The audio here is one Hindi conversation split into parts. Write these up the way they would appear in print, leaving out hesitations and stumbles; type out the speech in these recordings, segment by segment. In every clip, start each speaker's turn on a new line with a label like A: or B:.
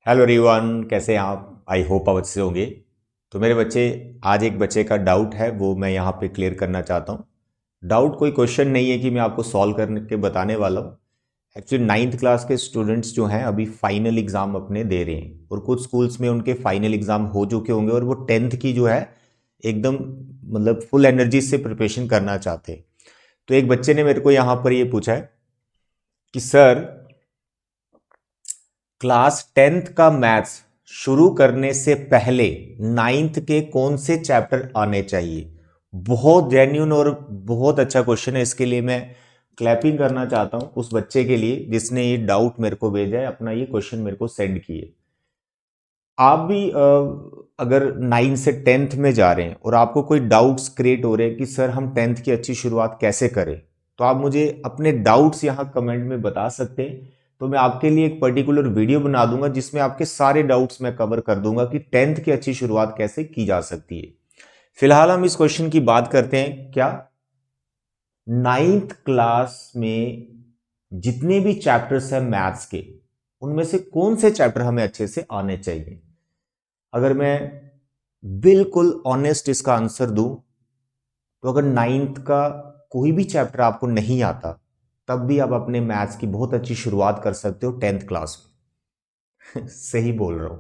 A: हेलो एवरीवन, कैसे हैं आप? आई होप आप अच्छे होंगे। तो मेरे बच्चे, आज एक बच्चे का डाउट है, वो मैं यहाँ पे क्लियर करना चाहता हूँ। डाउट कोई क्वेश्चन नहीं है कि मैं आपको सॉल्व करके बताने वाला हूँ। एक्चुअली नाइन्थ क्लास के स्टूडेंट्स जो हैं अभी फाइनल एग्ज़ाम अपने दे रहे हैं, और कुछ स्कूल्स में उनके फाइनल एग्ज़ाम हो चुके होंगे और वो टेंथ की जो है एकदम मतलब फुल एनर्जी से प्रिपरेशन करना चाहते हैं। तो एक बच्चे ने मेरे को यहाँ पर ये पूछा है कि सर, क्लास टेंथ का मैथ्स शुरू करने से पहले नाइन्थ के कौन से चैप्टर आने चाहिए? बहुत जेन्यून और बहुत अच्छा क्वेश्चन है। इसके लिए मैं क्लैपिंग करना चाहता हूं उस बच्चे के लिए जिसने ये डाउट मेरे को भेजा है, अपना ये क्वेश्चन मेरे को सेंड किए। आप भी अगर नाइन्थ से टेंथ में जा रहे हैं और आपको कोई डाउट्स क्रिएट हो रहे हैं कि सर हम टेंथ की अच्छी शुरुआत कैसे करें, तो आप मुझे अपने डाउट्स यहाँ कमेंट में बता सकते हैं। तो मैं आपके लिए एक पर्टिकुलर वीडियो बना दूंगा जिसमें आपके सारे डाउट्स मैं कवर कर दूंगा कि टेंथ की अच्छी शुरुआत कैसे की जा सकती है। फिलहाल हम इस क्वेश्चन की बात करते हैं। क्या नाइन्थ क्लास में जितने भी चैप्टर्स हैं मैथ्स के, उनमें से कौन से चैप्टर हमें अच्छे से आने चाहिए? अगर मैं बिल्कुल ऑनेस्ट इसका आंसर दूं, तो अगर नाइन्थ का कोई भी चैप्टर आपको नहीं आता, तब भी आप अपने मैथ्स की बहुत अच्छी शुरुआत कर सकते हो टेंथ क्लास में। सही बोल रहा हूं।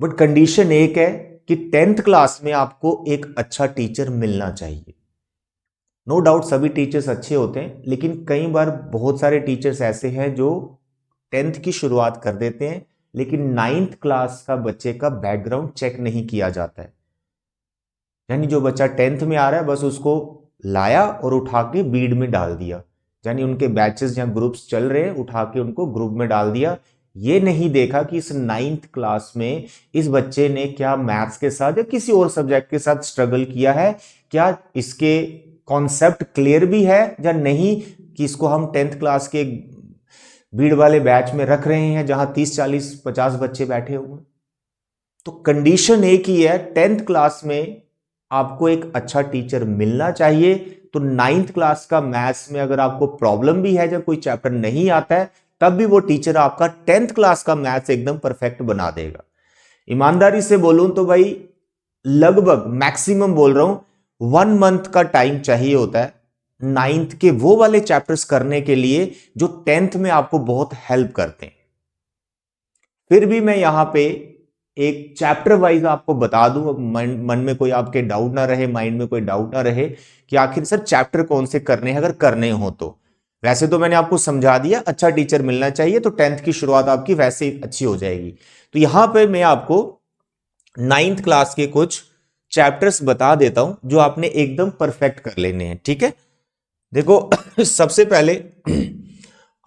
A: बट कंडीशन एक है कि टेंथ क्लास में आपको एक अच्छा टीचर मिलना चाहिए। नो डाउट सभी टीचर्स अच्छे होते हैं, लेकिन कई बार बहुत सारे टीचर्स ऐसे हैं जो टेंथ की शुरुआत कर देते हैं, लेकिन नाइन्थ क्लास का बच्चे का बैकग्राउंड चेक नहीं किया जाता है। यानी जो बच्चा टेंथ में आ रहा है बस उसको लाया और उठा के बीड में डाल दिया, यानी उनके बैचेस या ग्रुप्स चल रहे हैं, उठा के उनको ग्रुप में डाल दिया। ये नहीं देखा कि इस नाइन्थ क्लास में इस बच्चे ने क्या मैथ्स के साथ या किसी और सब्जेक्ट के साथ स्ट्रगल किया है, क्या इसके कॉन्सेप्ट क्लियर भी है या नहीं, कि इसको हम टेंथ क्लास के भीड़ वाले बैच में रख रहे हैं जहां 30 40 50 बच्चे बैठे हुए। तो कंडीशन एक ही है, टेंथ क्लास में आपको एक अच्छा टीचर मिलना चाहिए। तो नाइन्थ क्लास का मैथ्स में अगर आपको प्रॉब्लम भी है, जब कोई चैप्टर नहीं आता है, तब भी वो टीचर आपका टेंथ क्लास का मैथ्स एकदम परफेक्ट बना देगा। ईमानदारी से बोलूं तो भाई, लगभग मैक्सिमम बोल रहा हूं 1 मंथ का टाइम चाहिए होता है नाइन्थ के वो वाले चैप्टर्स करने के लिए जो टेंथ में आपको बहुत हेल्प करते हैं। फिर भी मैं यहां पे एक चैप्टर वाइज आपको बता दूं, अब मन में कोई आपके डाउट ना रहे, माइंड में कोई डाउट ना रहे कि आखिर सर चैप्टर कौन से करने हैं। अगर करने हो तो वैसे तो मैंने आपको समझा दिया, अच्छा टीचर मिलना चाहिए तो टेंथ की शुरुआत आपकी वैसे ही अच्छी हो जाएगी। तो यहां पे मैं आपको नाइन्थ क्लास के कुछ चैप्टर्स बता देता हूं जो आपने एकदम परफेक्ट कर लेने हैं। ठीक है, देखो सबसे पहले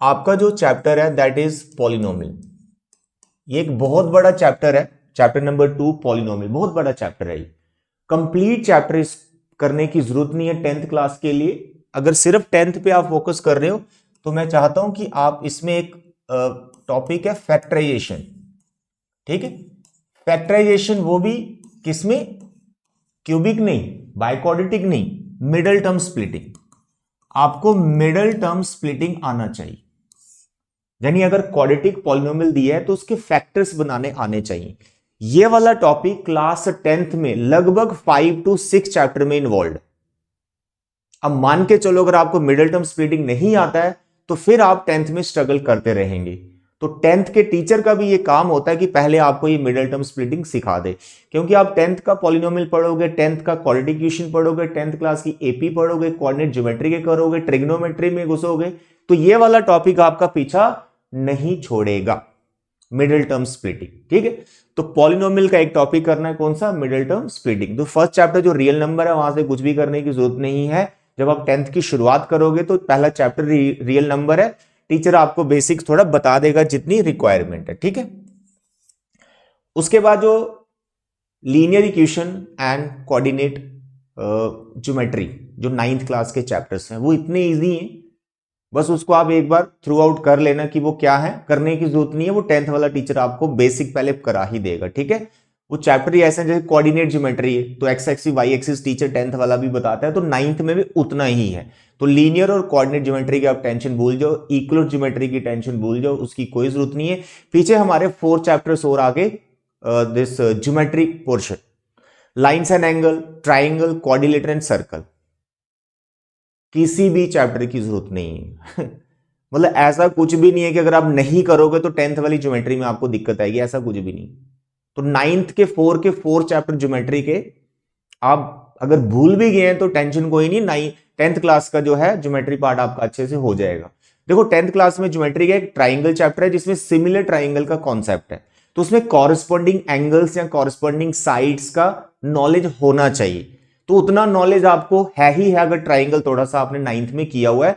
A: आपका जो चैप्टर है दैट इज पॉलिनोमियल। ये एक बहुत बड़ा चैप्टर है, चैप्टर नंबर 2 पॉलिनोमियल, बहुत बड़ा चैप्टर है। कंप्लीट चैप्टर इस करने की जरूरत नहीं है टेंथ क्लास के लिए। अगर सिर्फ टेंथ पे आप फोकस कर रहे हो तो मैं चाहता हूं कि आप इसमें एक टॉपिक है फैक्टराइजेशन। ठीक है, फैक्टराइजेशन वो भी किसमें? क्यूबिक नहीं, बाइक्वाड्रेटिक नहीं, मिडल टर्म स्प्लिटिंग। आपको मिडल टर्म स्प्लिटिंग आना चाहिए, यानी अगर क्वाड्रेटिक पॉलिनोमियल दिया है तो उसके फैक्टर्स बनाने आने चाहिए। ये वाला टॉपिक क्लास टेंथ में लगभग 5 to 6 चैप्टर में इन्वॉल्व। अब मान के चलो अगर आपको मिडिल टर्म स्प्लिटिंग नहीं आता है तो फिर आप टेंथ में स्ट्रगल करते रहेंगे। तो टेंथ के टीचर का भी ये काम होता है कि पहले आपको ये मिडिल टर्म स्प्लिटिंग सिखा दे, क्योंकि आप टेंथ का पॉलिनोमियल पढ़ोगे, टेंथ का क्वाड्रेटिक इक्वेशन पढ़ोगे, टेंथ क्लास की एपी पढ़ोगे, कोऑर्डिनेट ज्योमेट्री के करोगे, ट्रिग्नोमेट्री में घुसोगे, तो ये वाला टॉपिक आपका पीछा नहीं छोड़ेगा, मिडिल टर्म स्प्लिटिंग। ठीक है, तो पॉलिनोमियल का एक टॉपिक करना है, कौन सा? Middle term splitting. तो फर्स्ट चैप्टर जो रियल नंबर है वहां से कुछ भी करने की जरूरत नहीं है। जब आप टेंथ की शुरुआत करोगे तो पहला चैप्टर रियल नंबर है, टीचर आपको बेसिक्स थोड़ा बता देगा जितनी रिक्वायरमेंट है। ठीक है, उसके बाद जो linear equation and coordinate geometry जो नाइन्थ क्लास के चैप्टर्स हैं वो इतने इजी हैं, बस उसको आप एक बार थ्रू आउट कर लेना कि वो क्या है, करने की जरूरत नहीं है, वो टेंथ वाला टीचर आपको बेसिक पहले करा ही देगा। ठीक है, वो चैप्टर ही ऐसे हैं जैसे कोऑर्डिनेट ज्योमेट्री है, तो X axis Y axis teacher 10th वाला भी बताता है, तो 9th में भी उतना ही है। तो लीनियर और कोऑर्डिनेट ज्योमेट्री की आप टेंशन भूल जाओ, इक्वल ज्योमेट्री की टेंशन भूल जाओ, उसकी कोई जरूरत नहीं है। पीछे हमारे 4 चैप्टर्स और आगे this geometry portion, lines and angle, triangle, quadrilateral and circle, किसी भी चैप्टर की जरूरत नहीं है। मतलब ऐसा कुछ भी नहीं है कि अगर आप नहीं करोगे तो 10th वाली ज्योमेट्री में आपको दिक्कत आएगी, ऐसा कुछ भी नहीं। तो 9th के 4 चैप्टर ज्योमेट्री के आप अगर भूल भी गए हैं तो टेंशन कोई नहीं, 10th क्लास का जो है ज्योमेट्री पार्ट आपका अच्छे से हो जाएगा। देखो 10th क्लास में ज्योमेट्री का एक ट्राइंगल चैप्टर है जिसमें सिमिलर ट्राइंगल का कॉन्सेप्ट है, तो उसमें कॉरेस्पॉन्डिंग एंगल्स या कॉरेस्पॉन्डिंग साइड्स का नॉलेज होना चाहिए। तो उतना नॉलेज आपको है ही है अगर ट्राइंगल थोड़ा सा आपने 9th में किया हुआ है,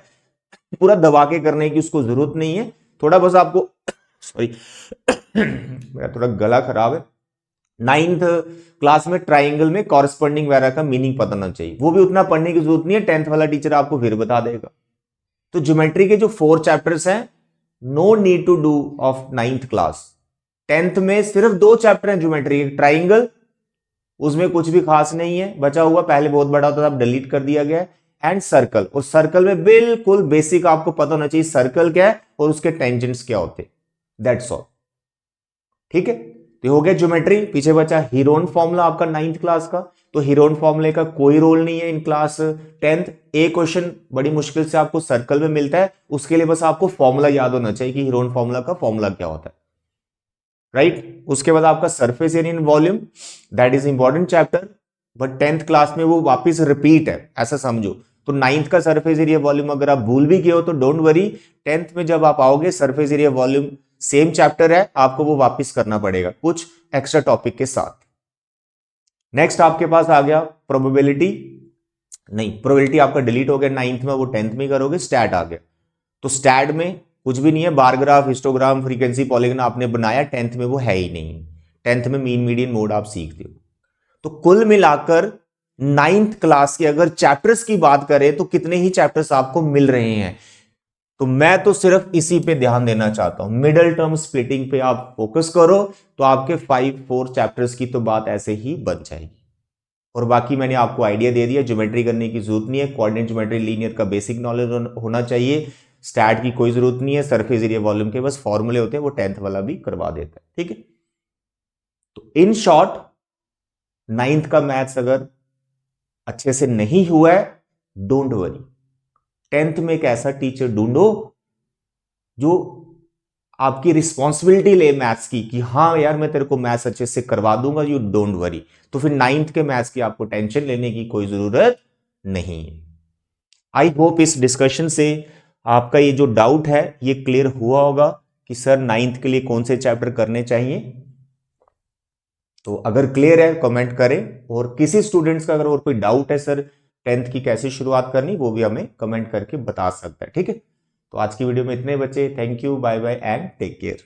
A: पूरा दबा के करने की उसको जरूरत नहीं है, थोड़ा बस आपको सॉरी मेरा थोड़ा गला खराब है। 9th क्लास में ट्राइंगल में कॉरेस्पॉन्डिंग वगैरह का मीनिंग पता होना चाहिए, वो भी उतना पढ़ने की जरूरत नहीं है, 10th वाला टीचर आपको फिर बता देगा। तो ज्योमेट्री के जो 4 चैप्टर्स हैं, no need to do of 9th class. 10th में सिर्फ 2 चैप्टर हैं ज्योमेट्री के, ट्राइंगल उसमें कुछ भी खास नहीं है, बचा हुआ पहले बहुत बड़ा होता था, अब डिलीट कर दिया गया, एंड सर्कल, और सर्कल में बिल्कुल बेसिक आपको पता होना चाहिए सर्कल क्या है और उसके टेंजेंट्स क्या होते, दैट्स ऑल। ठीक है, तो हो गया ज्योमेट्री। पीछे बचा हीरोन फॉर्मूला आपका 9th क्लास का, तो हीरोन फॉर्मूले का कोई रोल नहीं है इन क्लास 10th। एक क्वेश्चन बड़ी मुश्किल से आपको सर्कल में मिलता है, उसके लिए बस आपको फॉर्मूला याद होना चाहिए कि हीरोन फॉर्मूला का फॉर्मूला क्या होता है, राइट। उसके बाद आपका surface area in volume, that is important chapter, but 10th class में वो वापस रिपीट है, ऐसा समझो। तो 9th का सरफेस एरिया वॉल्यूम अगर आप भूल भी गए हो तो डोंट वरी, 10th में जब आप आओगे surface area volume same chapter है, आपको वो वापस करना पड़ेगा कुछ एक्स्ट्रा टॉपिक के साथ। नेक्स्ट आपके पास आ गया प्रोबेबिलिटी, नहीं प्रोबेबिलिटी आपका डिलीट हो गया 9th में, वो 10th में करोगे। स्टैट आ गया, तो स्टैट में कुछ भी नहीं है, bar graph, histogram, frequency, polygon आपने बनाया, 10th में वो है ही नहीं। 10th में मीन मीडियन मोड आप सीखते हो। तो कुल मिलाकर 9th क्लास के अगर चैप्टर्स की बात करें तो कितने ही चैप्टर्स आपको मिल रहे हैं, तो मैं तो सिर्फ इसी पे ध्यान देना चाहता हूं, मिडिल टर्म स्प्लिटिंग पे आप फोकस करो, तो आपके 4 चैप्टर्स की तो बात ऐसे ही बन जाएगी। और बाकी मैंने आपको आइडिया दे दिया, ज्योमेट्री करने की जरूरत नहीं है, कोऑर्डिनेट ज्योमेट्री, लीनियर का बेसिक नॉलेज होना चाहिए, स्टैट की कोई जरूरत नहीं है, सरफेस एरिया वॉल्यूम के बस फॉर्मूले होते हैं, वो 10th वाला भी करवा देता है। ठीक है, तो इन शॉर्ट 9th का मैथ्स अगर अच्छे से नहीं हुआ है, डोंट वरी, 10th में एक ऐसा टीचर ढूंढो जो आपकी रिस्पॉन्सिबिलिटी ले मैथ्स की, कि हाँ यार मैं तेरे को मैथ्स अच्छे से करवा दूंगा, यू डोंट वरी। तो फिर 9th के मैथ्स की आपको टेंशन लेने की कोई जरूरत नहीं है। आई होप इस डिस्कशन से आपका ये जो डाउट है ये क्लियर हुआ होगा कि सर 9th के लिए कौन से चैप्टर करने चाहिए। तो अगर क्लियर है कमेंट करें, और किसी स्टूडेंट्स का अगर और कोई डाउट है सर 10th की कैसे शुरुआत करनी, वो भी हमें कमेंट करके बता सकता है। ठीक है, तो आज की वीडियो में इतने बचे, thank you, bye bye and take care.